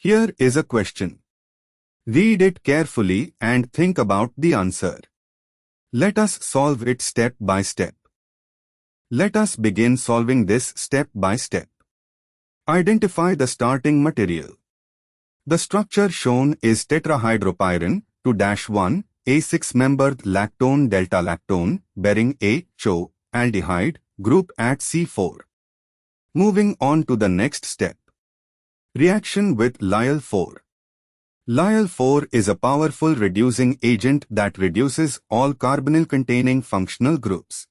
Here is a question. Read it carefully and think about the answer. Let us solve it step by step. Let us begin solving this step by step. Identify the starting material. The structure shown is tetrahydropyrin 2-1, a 6-membered lactone delta lactone bearing IChO aldehyde group at C4. Moving on to the next step. Reaction with Lyell-4. Lyell-4 is a powerful reducing agent that reduces all carbonyl-containing functional groups.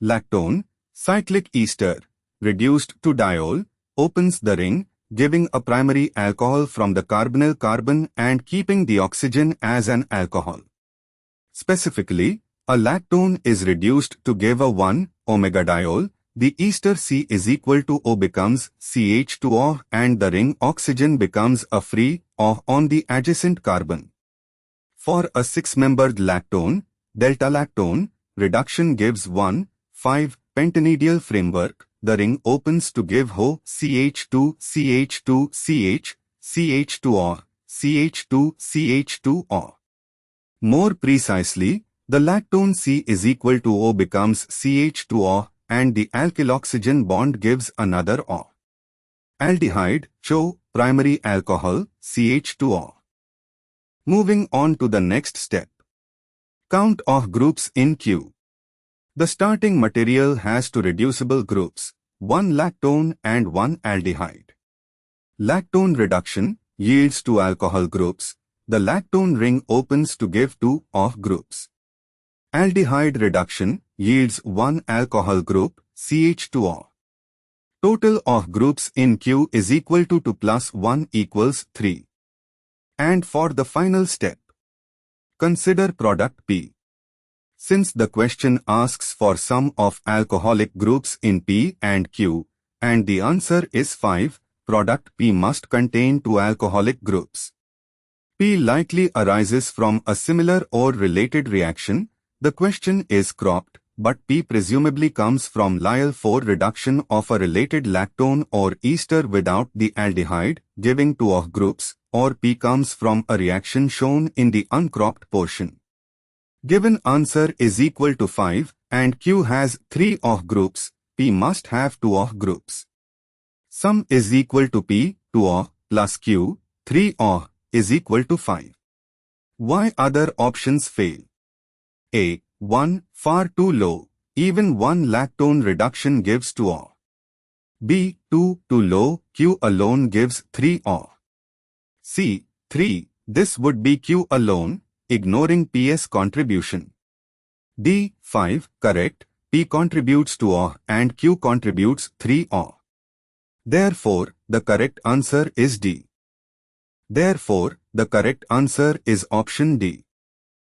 Lactone, cyclic ester, reduced to diol, opens the ring, giving a primary alcohol from the carbonyl carbon and keeping the oxygen as an alcohol. Specifically, a lactone is reduced to give a 1-omega-diol, the ester C is equal to O becomes CH2O and the ring oxygen becomes a free O on the adjacent carbon. For a 6-membered lactone, delta lactone, reduction gives 1,5-pentanediol framework, the ring opens to give Ho CH2 CH2 CH, CH2O, CH2 CH2O. More precisely, the lactone C is equal to O becomes CH2O and the alkyl oxygen bond gives another O. Aldehyde, CHO, primary alcohol, CH2O. Moving on to the next step. Count of groups in Q. The starting material has two reducible groups, one lactone and one aldehyde. Lactone reduction yields two alcohol groups. The lactone ring opens to give two OH groups. Aldehyde reduction yields one alcohol group, CH2O. Total OH groups in Q is equal to 2 plus 1 equals 3. And for the final step, consider product P. Since the question asks for sum of alcoholic groups in P and Q, and the answer is 5, product P must contain two alcoholic groups. P likely arises from a similar or related reaction. The question is cropped, but P presumably comes from Lyell-4 reduction of a related lactone or ester without the aldehyde, giving two OH groups, or P comes from a reaction shown in the uncropped portion. Given answer is equal to 5 and Q has 3 OH groups, P must have 2 OH groups. Sum is equal to P, 2 OH, plus Q, 3 OH, is equal to 5. Why other options fail? A. 1. Far too low. Even one lactone reduction gives 2 OH. B. 2. Too low. Q alone gives 3 OH. C. 3. This would be Q alone, ignoring P's contribution. D. 5. Correct. P contributes 2 OH and Q contributes 3 OH. Therefore, the correct answer is D. Therefore, the correct answer is option D.